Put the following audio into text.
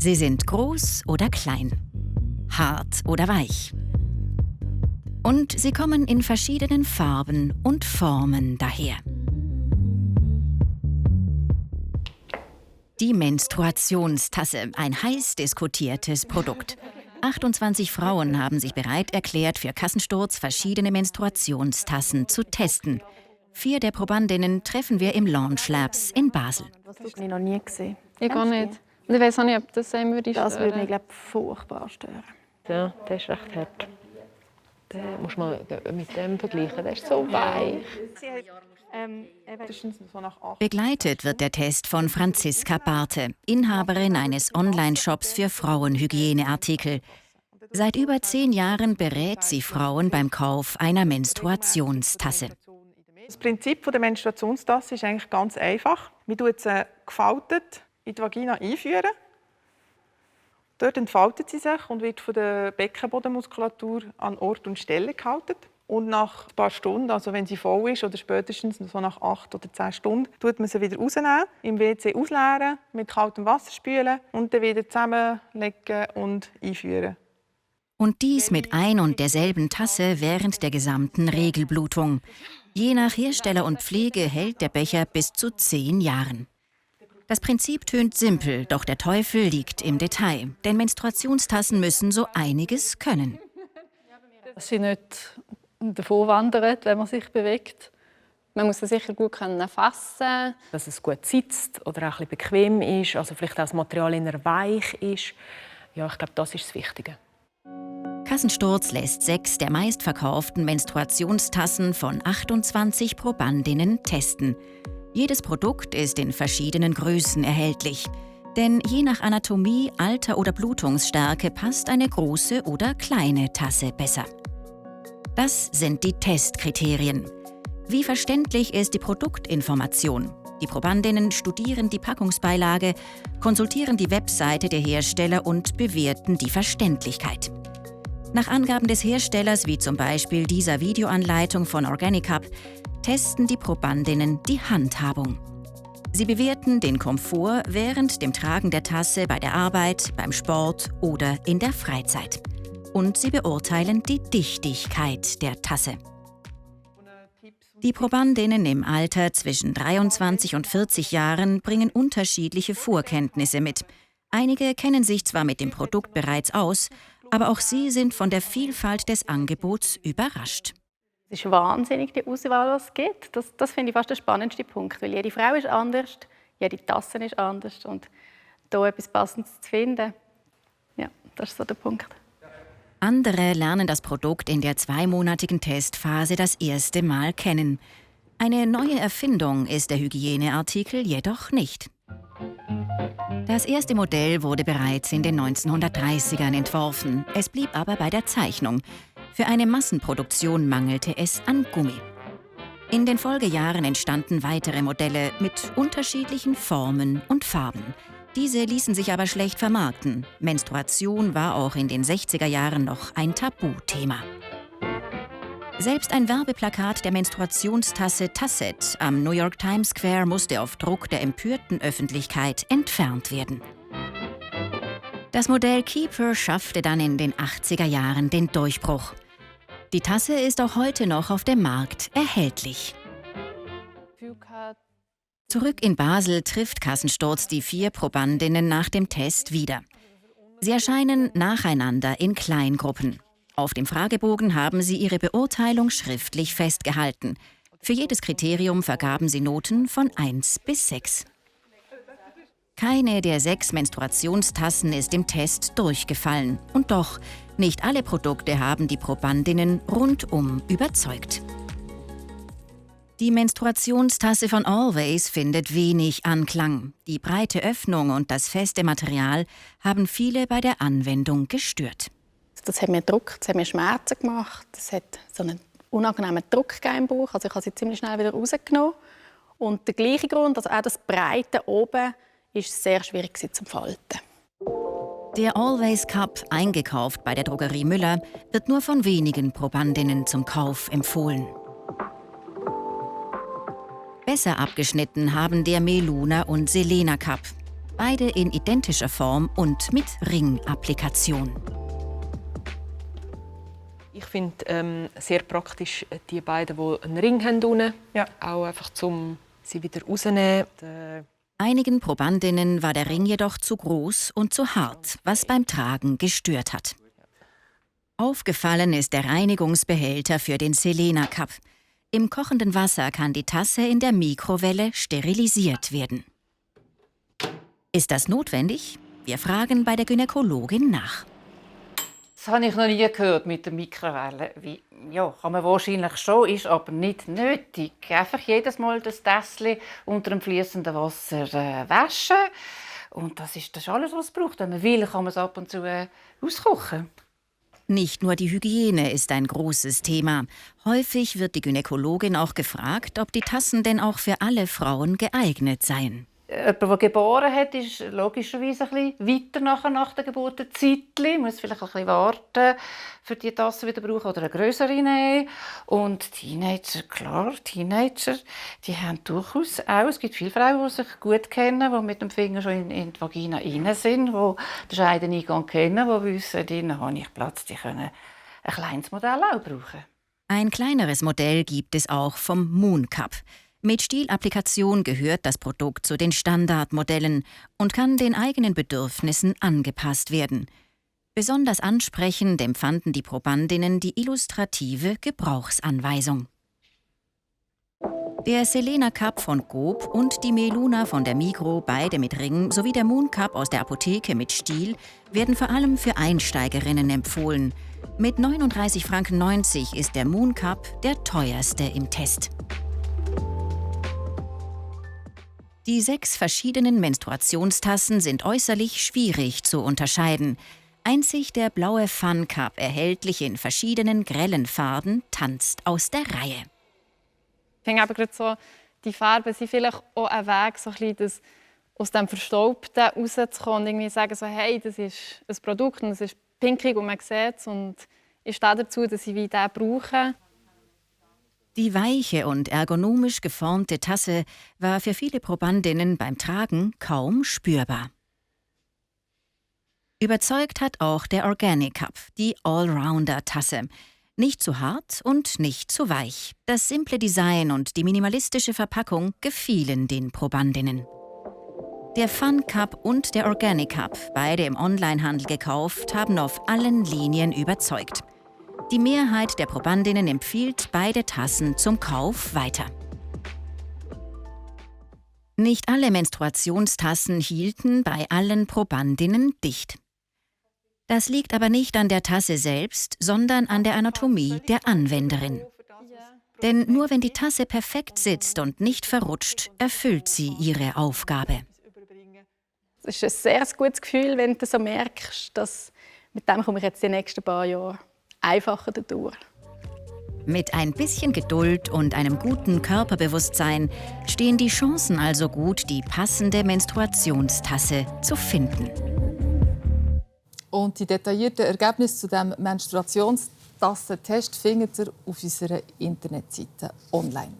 Sie sind groß oder klein, hart oder weich. Und sie kommen in verschiedenen Farben und Formen daher. Die Menstruationstasse, ein heiß diskutiertes Produkt. 28 Frauen haben sich bereit erklärt, für Kassensturz verschiedene Menstruationstassen zu testen. 4 der Probandinnen treffen wir im Launch Labs in Basel. Das habe ich noch nie gesehen. Ich gar nicht. Und ich weiss auch nicht, ob das würde stören. Das würde mich, glaube ich, furchtbar stören. Ja, der ist recht hart. Den muss man mit dem vergleichen. Der ist so weich. Begleitet wird der Test von Franziska Barthe, Inhaberin eines Online-Shops für Frauenhygieneartikel. Seit über 10 Jahren berät sie Frauen beim Kauf einer Menstruationstasse. Das Prinzip der Menstruationstasse ist eigentlich ganz einfach. Man tut sie gefaltet in die Vagina einführen. Dort entfaltet sie sich und wird von der Beckenbodenmuskulatur an Ort und Stelle gehalten. Und nach ein paar Stunden, also wenn sie voll ist oder spätestens so nach 8 oder 10 Stunden, tut man sie wieder rausnehmen, im WC ausleeren, mit kaltem Wasser spülen und dann wieder zusammenlegen und einführen. Und dies mit ein und derselben Tasse während der gesamten Regelblutung. Je nach Hersteller und Pflege hält der Becher bis zu 10 Jahren. Das Prinzip tönt simpel, doch der Teufel liegt im Detail. Denn Menstruationstassen müssen so einiges können. Dass sie nicht davon wandern, wenn man sich bewegt. Man muss sie sicher gut fassen. Dass es gut sitzt oder auch ein bisschen bequem ist, also vielleicht auch das Material eher weich ist. Ja, ich glaube, das ist das Wichtige. Kassensturz lässt 6 der meistverkauften Menstruationstassen von 28 Probandinnen testen. Jedes Produkt ist in verschiedenen Größen erhältlich. Denn je nach Anatomie, Alter oder Blutungsstärke passt eine große oder kleine Tasse besser. Das sind die Testkriterien. Wie verständlich ist die Produktinformation? Die Probandinnen studieren die Packungsbeilage, konsultieren die Webseite der Hersteller und bewerten die Verständlichkeit. Nach Angaben des Herstellers, wie zum Beispiel dieser Videoanleitung von Organicup, testen die Probandinnen die Handhabung. Sie bewerten den Komfort während dem Tragen der Tasse bei der Arbeit, beim Sport oder in der Freizeit. Und sie beurteilen die Dichtigkeit der Tasse. Die Probandinnen im Alter zwischen 23 und 40 Jahren bringen unterschiedliche Vorkenntnisse mit. Einige kennen sich zwar mit dem Produkt bereits aus, aber auch sie sind von der Vielfalt des Angebots überrascht. Es ist wahnsinnig, die Auswahl, die es gibt. Das finde ich fast der spannendste Punkt, weil jede Frau ist anders, jede Tasse ist anders und da etwas Passendes zu finden, ja, das ist so der Punkt. Andere lernen das Produkt in der 2-monatigen Testphase das erste Mal kennen. Eine neue Erfindung ist der Hygieneartikel jedoch nicht. Das erste Modell wurde bereits in den 1930ern entworfen. Es blieb aber bei der Zeichnung. Für eine Massenproduktion mangelte es an Gummi. In den Folgejahren entstanden weitere Modelle mit unterschiedlichen Formen und Farben. Diese ließen sich aber schlecht vermarkten. Menstruation war auch in den 60er Jahren noch ein Tabuthema. Selbst ein Werbeplakat der Menstruationstasse Tasset am New York Times Square musste auf Druck der empörten Öffentlichkeit entfernt werden. Das Modell Keeper schaffte dann in den 80er Jahren den Durchbruch. Die Tasse ist auch heute noch auf dem Markt erhältlich. Zurück in Basel trifft Kassensturz die 4 Probandinnen nach dem Test wieder. Sie erscheinen nacheinander in Kleingruppen. Auf dem Fragebogen haben sie ihre Beurteilung schriftlich festgehalten. Für jedes Kriterium vergaben sie Noten von 1 bis 6. Keine der 6 Menstruationstassen ist im Test durchgefallen. Und doch, nicht alle Produkte haben die Probandinnen rundum überzeugt. Die Menstruationstasse von Always findet wenig Anklang. Die breite Öffnung und das feste Material haben viele bei der Anwendung gestört. Das hat mir Druck, das hat mir Schmerzen gemacht. Das hat so einen unangenehmen Druck im Bauch. Also ich habe sie ziemlich schnell wieder rausgenommen. Und der gleiche Grund, also auch das Breite oben, ist sehr schwierig zum Falten. Der Always Cup, eingekauft bei der Drogerie Müller, wird nur von wenigen Probandinnen zum Kauf empfohlen. Besser abgeschnitten haben der Meluna und Selena Cup. Beide in identischer Form und mit Ringapplikation. Ich finde sehr praktisch die beiden, die einen Ring haben unten. Ja. Auch einfach, um sie wieder rauszunehmen. Einigen Probandinnen war der Ring jedoch zu groß und zu hart, was beim Tragen gestört hat. Aufgefallen ist der Reinigungsbehälter für den Selena Cup. Im kochenden Wasser kann die Tasse in der Mikrowelle sterilisiert werden. Ist das notwendig? Wir fragen bei der Gynäkologin nach. Das habe ich noch nie gehört mit der Mikrowelle. Ja, kann man wahrscheinlich schon, ist aber nicht nötig. Einfach jedes Mal das Tässchen unter dem fließenden Wasser waschen. Und das ist alles, was es braucht. Wenn man will, kann man es ab und zu auskochen. Nicht nur die Hygiene ist ein großes Thema. Häufig wird die Gynäkologin auch gefragt, ob die Tassen denn auch für alle Frauen geeignet seien. Jemand, der geboren hat, ist logischerweise ein bisschen weiter nach der Geburt ein Zeitchen. Muss vielleicht ein bisschen warten, für die Tasse wieder brauchen oder eine größere nehmen. Und Teenager, klar, die haben durchaus auch. Es gibt viele Frauen, die sich gut kennen, die mit dem Finger schon in die Vagina rein sind, die den Scheideneingang kennen, die wissen, da habe ich Platz, die können ein kleines Modell auch brauchen. Ein kleineres Modell gibt es auch vom Moon Cup. Mit Stielapplikation gehört das Produkt zu den Standardmodellen und kann den eigenen Bedürfnissen angepasst werden. Besonders ansprechend empfanden die Probandinnen die illustrative Gebrauchsanweisung. Der Selena Cup von Coop und die Meluna von der Migros, beide mit Ring, sowie der Moon Cup aus der Apotheke mit Stiel, werden vor allem für Einsteigerinnen empfohlen. Mit 39,90 Franken ist der Moon Cup der teuerste im Test. Die 6 verschiedenen Menstruationstassen sind äußerlich schwierig zu unterscheiden. Einzig der blaue Fun Cup, erhältlich in verschiedenen grellen Farben, tanzt aus der Reihe. Ich finde aber gerade so, die Farben sind vielleicht auch ein Weg, so ein bisschen das, aus dem Verstaubten rauszukommen und irgendwie sagen so, hey, das ist ein Produkt und es ist pinkig und man sieht es und ich stehe dazu, dass ich das brauche. Die weiche und ergonomisch geformte Tasse war für viele Probandinnen beim Tragen kaum spürbar. Überzeugt hat auch der Organic Cup, die Allrounder-Tasse. Nicht zu hart und nicht zu weich. Das simple Design und die minimalistische Verpackung gefielen den Probandinnen. Der Fun Cup und der Organic Cup, beide im Onlinehandel gekauft, haben auf allen Linien überzeugt. Die Mehrheit der Probandinnen empfiehlt beide Tassen zum Kauf weiter. Nicht alle Menstruationstassen hielten bei allen Probandinnen dicht. Das liegt aber nicht an der Tasse selbst, sondern an der Anatomie der Anwenderin. Denn nur wenn die Tasse perfekt sitzt und nicht verrutscht, erfüllt sie ihre Aufgabe. Es ist ein sehr gutes Gefühl, wenn du so merkst, dass mit dem komme ich jetzt die nächsten paar Jahre einfacher durch. Mit ein bisschen Geduld und einem guten Körperbewusstsein stehen die Chancen also gut, die passende Menstruationstasse zu finden. Und die detaillierten Ergebnisse zu diesem Menstruationstassentest findet ihr auf unserer Internetseite online.